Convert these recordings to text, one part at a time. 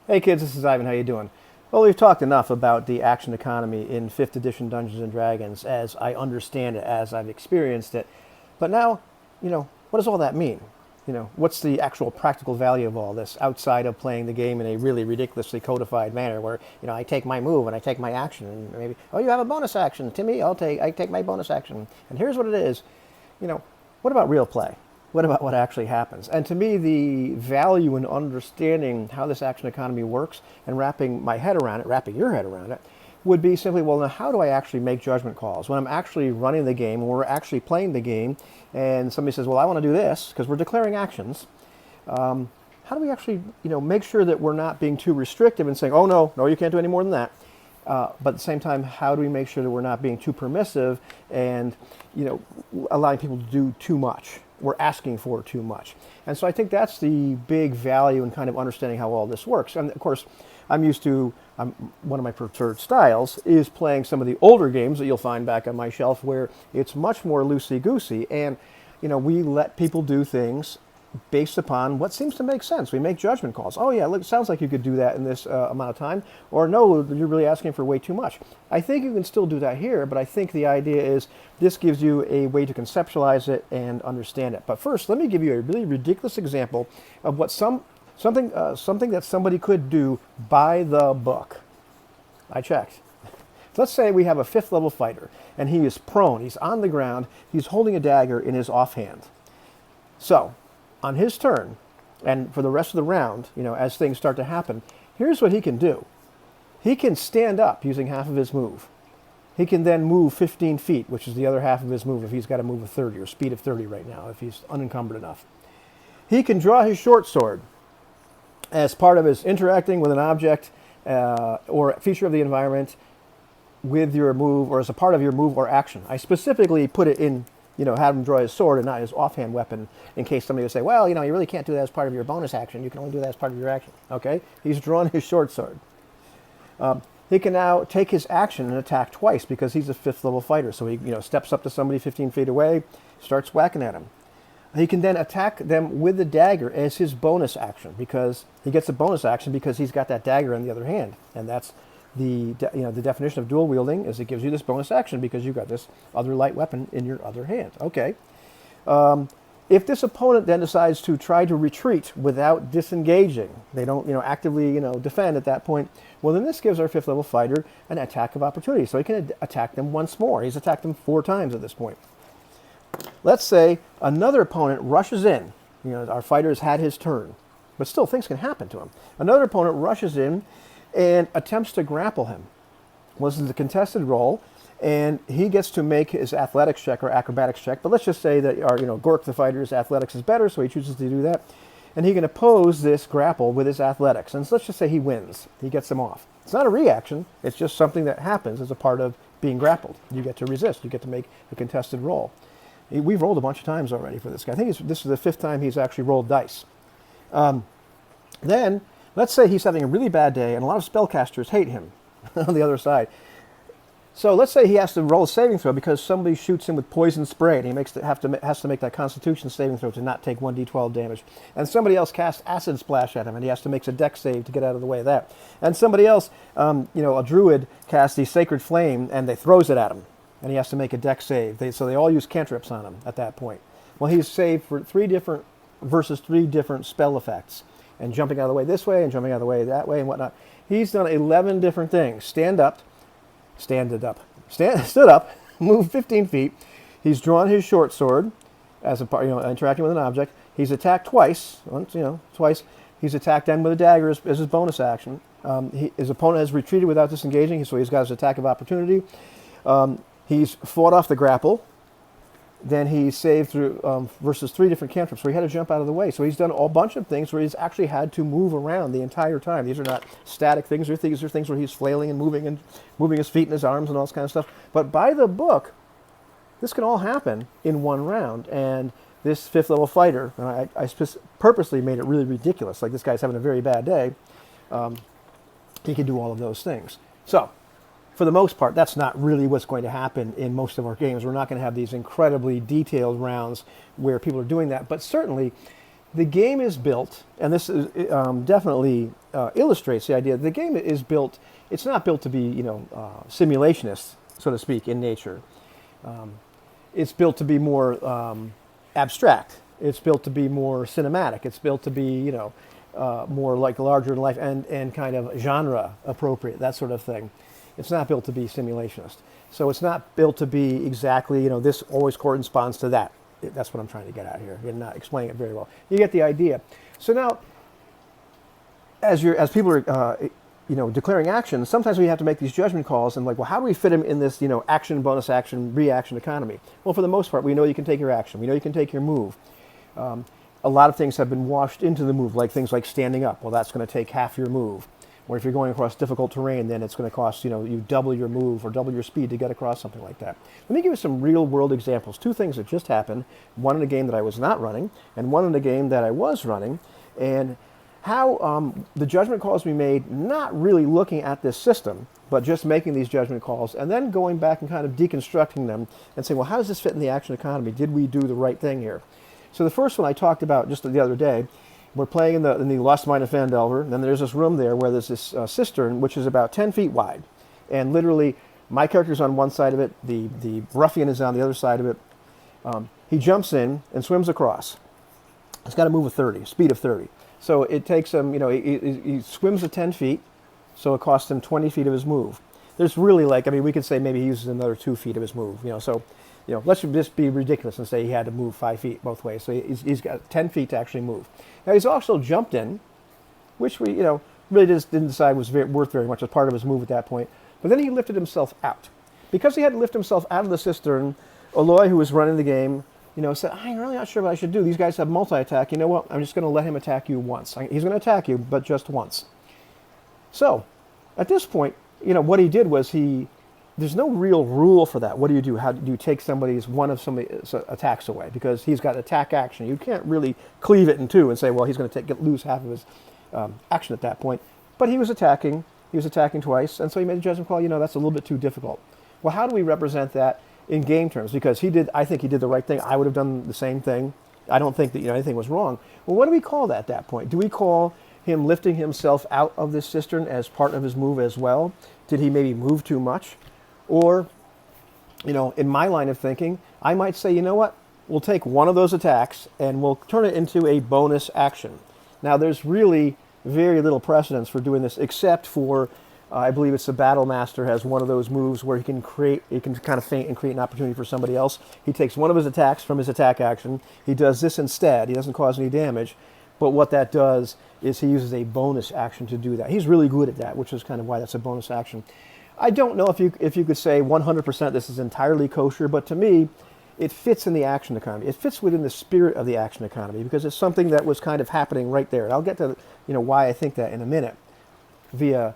Hey kids, this is Ivan. How you doing? Well, we've talked enough about the action economy in 5th edition Dungeons and Dragons as I understand it, as I've experienced it. But now, what does all that mean? What's the actual practical value of all this outside of playing the game in a really ridiculously codified manner where, I take my move and I take my action and maybe, oh, you have a bonus action. Timmy, I take my bonus action. And here's what it is. What about real play? What about what actually happens? And to me, the value in understanding how this action economy works and wrapping my head around it, wrapping your head around it, would be simply, well, now how do I actually make judgment calls? When I'm actually running the game, when we're actually playing the game, and somebody says, well, I want to do this, because we're declaring actions, how do we actually, make sure that we're not being too restrictive and saying, oh, no, you can't do any more than that. But at the same time, how do we make sure that we're not being too permissive and, allowing people to do too much? We're asking for too much. And so I think that's the big value in kind of understanding how all this works. And of course, one of my preferred styles is playing some of the older games that you'll find back on my shelf where it's much more loosey-goosey. And, we let people do things based upon what seems to make sense. We make judgment calls. Oh yeah, look, it sounds like you could do that in this amount of time. Or no, you're really asking for way too much. I think you can still do that here, but I think the idea is this gives you a way to conceptualize it and understand it. But first, let me give you a really ridiculous example of what something that somebody could do by the book. I checked. Let's say we have a 5th level fighter, and he is prone. He's on the ground. He's holding a dagger in his offhand. So, on his turn, and for the rest of the round, as things start to happen, here's what he can do. He can stand up using half of his move. He can then move 15 feet, which is the other half of his move if he's got a move of 30 or speed of 30 right now, if he's unencumbered enough. He can draw his short sword as part of his interacting with an object or a feature of the environment with your move or as a part of your move or action. I specifically put it in, have him draw his sword and not his offhand weapon in case somebody would say, well, you really can't do that as part of your bonus action. You can only do that as part of your action. Okay? He's drawn his short sword. He can now take his action and attack twice because he's a 5th level fighter. So he steps up to somebody 15 feet away, starts whacking at him. He can then attack them with the dagger as his bonus action because he gets a bonus action because he's got that dagger in the other hand. And that's the definition of dual wielding is it gives you this bonus action because you've got this other light weapon in your other hand. Okay. If this opponent then decides to try to retreat without disengaging, they don't actively defend at that point, well then this gives our 5th level fighter an attack of opportunity. So he can attack them once more. He's attacked them 4 times at this point. Let's say another opponent rushes in. Our fighter's had his turn, but still things can happen to him. Another opponent rushes in and attempts to grapple him. Well, this is a contested roll, and he gets to make his athletics check or acrobatics check. But let's just say that our Gork the fighter's athletics is better, so he chooses to do that, and he can oppose this grapple with his athletics. And so let's just say he wins. He gets him off. It's not a reaction. It's just something that happens as a part of being grappled. You get to resist. You get to make a contested roll. We've rolled a bunch of times already for this guy. I think this is the 5th time he's actually rolled dice. Then, let's say he's having a really bad day, and a lot of spellcasters hate him on the other side. So let's say he has to roll a saving throw because somebody shoots him with poison spray, and he has to make that Constitution saving throw to not take 1d12 damage. And somebody else casts acid splash at him, and he has to make a dex save to get out of the way of that. And somebody else, a druid, casts the sacred flame, and they throws it at him, and he has to make a dex save. So they all use cantrips on him at that point. Well, he's saved for 3 different spell effects, and jumping out of the way this way, and jumping out of the way that way, and whatnot. He's done 11 different things. Stood up, move 15 feet. He's drawn his short sword as a part, interacting with an object. He's attacked twice. Twice. He's attacked then with a dagger as his bonus action. His opponent has retreated without disengaging, so he's got his attack of opportunity. He's fought off the grapple. Then he saved through versus 3 different cantrips, so he had to jump out of the way. So he's done a bunch of things where he's actually had to move around the entire time. These are not static things. These are things where he's flailing and moving his feet and his arms and all this kind of stuff. But by the book, this can all happen in one round. And this 5th level fighter, and I purposely made it really ridiculous, like this guy's having a very bad day, he can do all of those things. So, for the most part, that's not really what's going to happen in most of our games. We're not going to have these incredibly detailed rounds where people are doing that. But certainly, the game is built, and this is definitely illustrates the idea that the game is built. It's not built to be, simulationist, so to speak, in nature. It's built to be more abstract. It's built to be more cinematic. It's built to be, more like larger than life and kind of genre appropriate, that sort of thing. It's not built to be simulationist. So it's not built to be exactly, this always corresponds to that. That's what I'm trying to get at here. You're not explaining it very well. You get the idea. So now, as people are, declaring action, sometimes we have to make these judgment calls and how do we fit them in this, action, bonus action, reaction economy? Well, for the most part, we know you can take your action. We know you can take your move. A lot of things have been washed into the move, like things like standing up. Well, that's going to take half your move. Or if you're going across difficult terrain, then it's going to cost, you double your move or double your speed to get across something like that. Let me give you some real world examples. Two things that just happened. One in a game that I was not running, and one in a game that I was running. And how the judgment calls we made, not really looking at this system, but just making these judgment calls and then going back and kind of deconstructing them and saying, well, how does this fit in the action economy? Did we do the right thing here? So the first one I talked about just the other day, we're playing in the Lost Mine of Phandelver, and then there's this room there where there's this cistern which is about 10 feet wide. And literally, my character's on one side of it, the ruffian is on the other side of it. He jumps in and swims across. He's got to move a speed of 30. So it takes him, he swims at 10 feet, so it costs him 20 feet of his move. There's really we could say maybe he uses another 2 feet of his move, so let's just be ridiculous and say he had to move 5 feet both ways. So he's got 10 feet to actually move. Now he's also jumped in, which we, really just didn't decide was worth very much as part of his move at that point. But then he lifted himself out. Because he had to lift himself out of the cistern, Aloy, who was running the game, said, I'm really not sure what I should do. These guys have multi-attack. You know what? I'm just going to let him attack you once. He's going to attack you, but just once. So, at this point, what he did was there's no real rule for that. What do you do? How do you take one of somebody's attacks away? Because he's got attack action. You can't really cleave it in two and say, well, he's going to lose half of his action at that point. But he was attacking. He was attacking twice, and so he made a judgment call. That's a little bit too difficult. Well, how do we represent that in game terms? Because I think he did the right thing. I would have done the same thing. I don't think that anything was wrong. Well, what do we call that at that point? Do we call him lifting himself out of this cistern as part of his move as well? Did he maybe move too much? Or, in my line of thinking, I might say, you know what? We'll take one of those attacks and we'll turn it into a bonus action. Now, there's really very little precedence for doing this, except for, I believe it's the Battle Master has one of those moves where he can kind of feint and create an opportunity for somebody else. He takes one of his attacks from his attack action. He does this instead. He doesn't cause any damage. But what that does is he uses a bonus action to do that. He's really good at that, which is kind of why that's a bonus action. I don't know if you could say 100% this is entirely kosher, but to me, it fits in the action economy. It fits within the spirit of the action economy because it's something that was kind of happening right there. And I'll get to why I think that in a minute via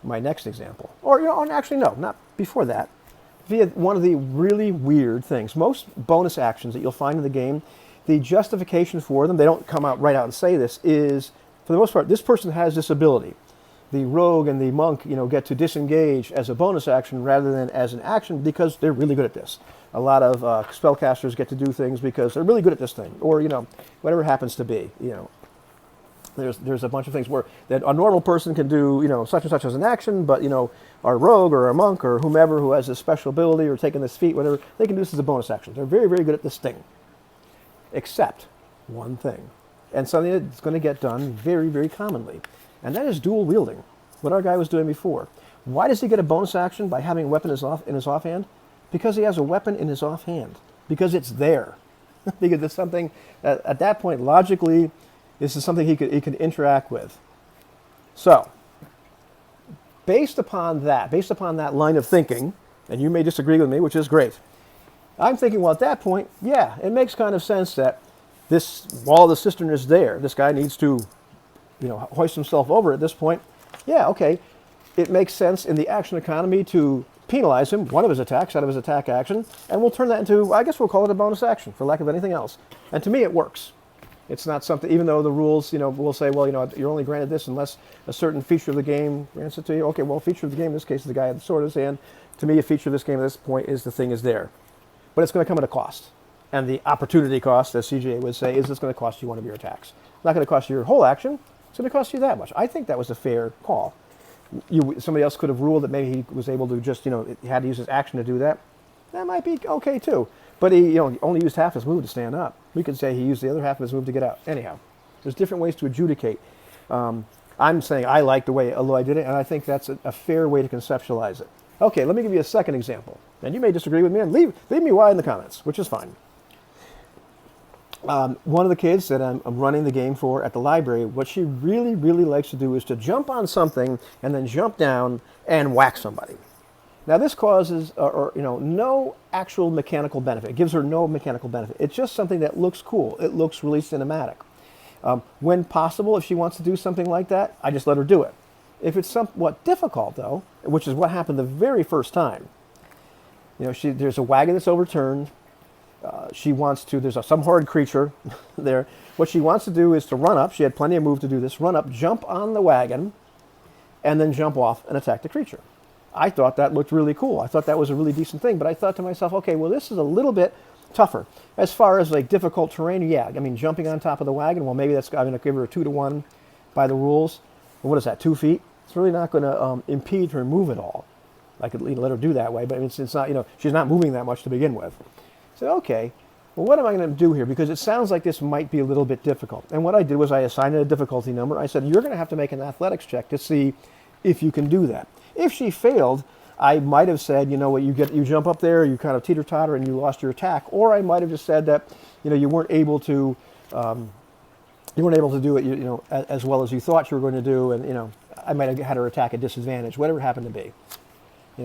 my next example. Or actually no, not before that. Via one of the really weird things. Most bonus actions that you'll find in the game, the justification for them, they don't come out right out and say this, is for the most part, this person has this ability. The rogue and the monk, get to disengage as a bonus action rather than as an action because they're really good at this. A lot of spellcasters get to do things because they're really good at this thing, or whatever it happens to be. There's a bunch of things where that a normal person can do, such and such as an action, but our rogue or a monk or whomever who has this special ability or taking this feat, whatever, they can do this as a bonus action. They're very, very good at this thing, except one thing, and something that's going to get done very, very commonly. And that is dual wielding, what our guy was doing before. Why does he get a bonus action by having a weapon in his offhand? Because he has a weapon in his offhand. Because it's there. Because it's something, at that point, logically, this is something he could interact with. So, based upon that line of thinking, and you may disagree with me, which is great, I'm thinking, well, at that point, yeah, it makes kind of sense that while the cistern is there, this guy needs to hoist himself over at this point. Yeah, okay. It makes sense in the action economy to penalize him, one of his attacks out of his attack action, and we'll turn that into, I guess we'll call it a bonus action, for lack of anything else. And to me, it works. It's not something, even though the rules, will say, well, you're only granted this unless a certain feature of the game grants it to you. Okay, well, feature of the game in this case is the guy at the sword in his hand. To me, a feature of this game at this point is the thing is there. But it's going to come at a cost. And the opportunity cost, as CJ would say, is it's going to cost you one of your attacks. It's not going to cost you your whole action. It's It's going to cost you that much. I think that was a fair call. Somebody else could have ruled that maybe he was able to just, he had to use his action to do that. That might be okay too. But he only used half his move to stand up. We could say he used the other half of his move to get out. Anyhow, there's different ways to adjudicate. I'm saying I like the way Eloy did it, and I think that's a fair way to conceptualize it. Okay, let me give you a second example. And you may disagree with me, and leave me why in the comments, which is fine. One of the kids that I'm running the game for at the library, what she really, really likes to do is to jump on something and then jump down and whack somebody. Now this causes, no actual mechanical benefit. It gives her no mechanical benefit. It's just something that looks cool. It looks really cinematic. When possible, if she wants to do something like that, I just let her do it. If it's somewhat difficult, though, which is what happened the very first time, there's a wagon that's overturned. There's some horrid creature there. What she wants to do is to run up. She had plenty of move to do this. Run up, jump on the wagon, and then jump off and attack the creature. I thought that looked really cool. I thought that was a really decent thing. But I thought to myself, okay, well, this is a little bit tougher. As far as like difficult terrain, yeah. I mean, jumping on top of the wagon, well, maybe I'm going to give her a 2-to-1 by the rules. Well, what is that, 2 feet? It's really not going to impede her move at all. I could let her do that way, but it's not, she's not moving that much to begin with. So, okay, well, what am I going to do here? Because it sounds like this might be a little bit difficult. And what I did was I assigned it a difficulty number. I said, you're going to have to make an athletics check to see if you can do that. If she failed, I might have said, you jump up there, you kind of teeter-totter, and you lost your attack. Or I might have just said that, you weren't able to do it, as well as you thought you were going to do, and I might have had her attack at disadvantage, whatever it happened to be.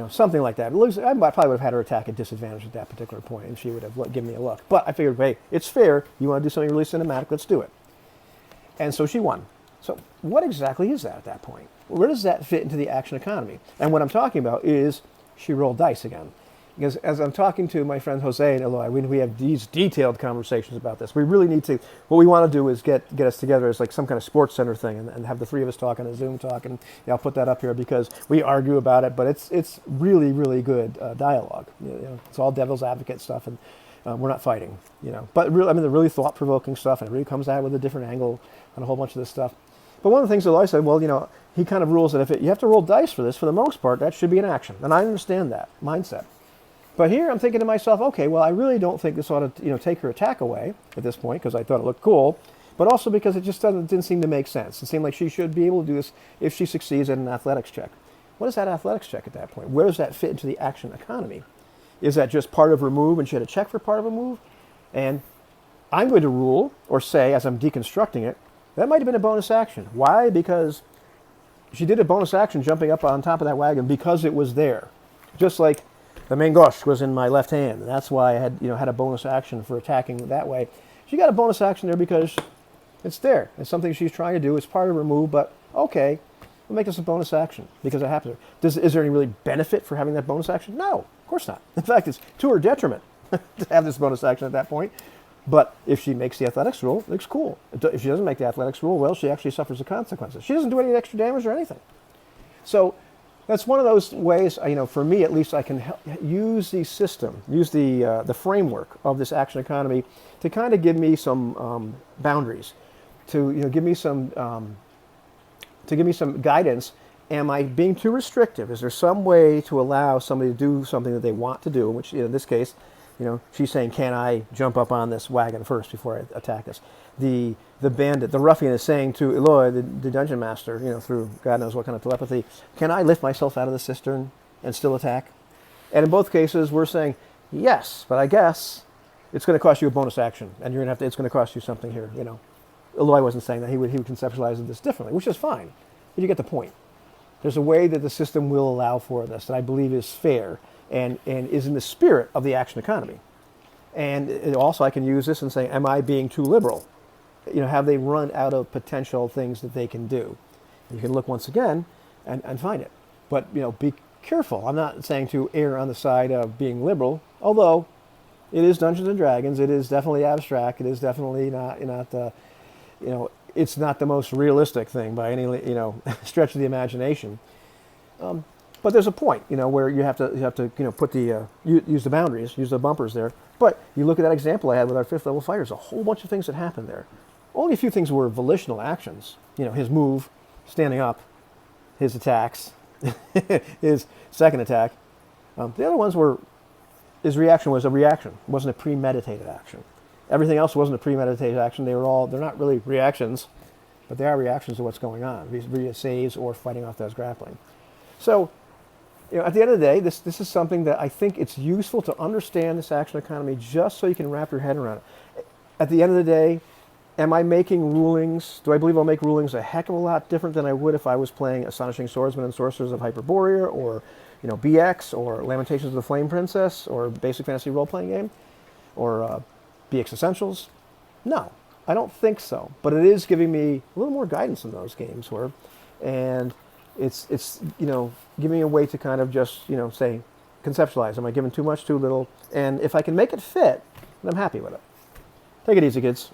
Something like that. I probably would have had her attack at disadvantage at that particular point, and she would have given me a look. But I figured, hey, it's fair. You want to do something really cinematic, let's do it. And so she won. So what exactly is that at that point? Where does that fit into the action economy? And what I'm talking about is she rolled dice again. Because as I'm talking to my friend Jose and Eloy, we have these detailed conversations about this. We really need to, what we want to do is get us together as like some kind of sports center thing and have the three of us talk on a Zoom talk. And I'll put that up here because we argue about it, but it's really, really good dialogue. It's all devil's advocate stuff, and we're not fighting, But really, the really thought-provoking stuff, and it really comes out with a different angle on a whole bunch of this stuff. But one of the things that Eloy said, well, he kind of rules that you have to roll dice for this, for the most part, that should be an action. And I understand that mindset. But here I'm thinking to myself, okay, well, I really don't think this ought to, take her attack away at this point because I thought it looked cool, but also because it just didn't seem to make sense. It seemed like she should be able to do this if she succeeds at an athletics check. What is that athletics check at that point? Where does that fit into the action economy? Is that just part of her move and she had to check for part of a move? And I'm going to rule or say, as I'm deconstructing it, that might have been a bonus action. Why? Because she did a bonus action jumping up on top of that wagon because it was there. Just like the main gauche was in my left hand, and that's why I had a bonus action for attacking that way. She got a bonus action there because it's there. It's something she's trying to do. It's part of her move, but okay, we'll make this a bonus action because it happens. Is there any really benefit for having that bonus action? No, of course not. In fact, it's to her detriment to have this bonus action at that point. But if she makes the athletics rule, it looks cool. If she doesn't make the athletics rule, well, she actually suffers the consequences. She doesn't do any extra damage or anything. So that's one of those ways, for me at least, I can use the system, use the framework of this action economy to kind of give me some boundaries, to give me some guidance. Am I being too restrictive? Is there some way to allow somebody to do something that they want to do? Which in this case, she's saying, can I jump up on this wagon first before I attack this? The bandit, the ruffian, is saying to Eloy, the dungeon master, through God knows what kind of telepathy, can I lift myself out of the cistern and still attack? And in both cases, we're saying, yes, but I guess it's going to cost you a bonus action, and it's going to cost you something here, Eloy wasn't saying that. He would conceptualize this differently, which is fine, but you get the point. There's a way that the system will allow for this that I believe is fair and is in the spirit of the action economy. And also I can use this and say, am I being too liberal? Have they run out of potential things that they can do? You can look once again and find it. But, be careful. I'm not saying to err on the side of being liberal, although it is Dungeons and Dragons. It is definitely abstract. It is definitely not it's not the most realistic thing by any, stretch of the imagination. But there's a point, where you have to put use the boundaries, use the bumpers there. But you look at that example I had with our 5th level fighters, a whole bunch of things that happened there. Only a few things were volitional actions. His move, standing up, his attacks, his second attack. The other ones were, his reaction was a reaction. It wasn't a premeditated action. Everything else wasn't a premeditated action. They're not really reactions, but they are reactions to what's going on, via saves or fighting off those grappling. So, at the end of the day, this is something that I think it's useful to understand this action economy just so you can wrap your head around it. At the end of the day, am I making rulings? Do I believe I'll make rulings a heck of a lot different than I would if I was playing Astonishing Swordsman and Sorcerers of Hyperborea, or BX, or Lamentations of the Flame Princess, or Basic Fantasy Role-Playing Game, or BX Essentials? No, I don't think so. But it is giving me a little more guidance in those games, and it's giving me a way to kind of just say, conceptualize. Am I giving too much, too little? And if I can make it fit, then I'm happy with it. Take it easy, kids.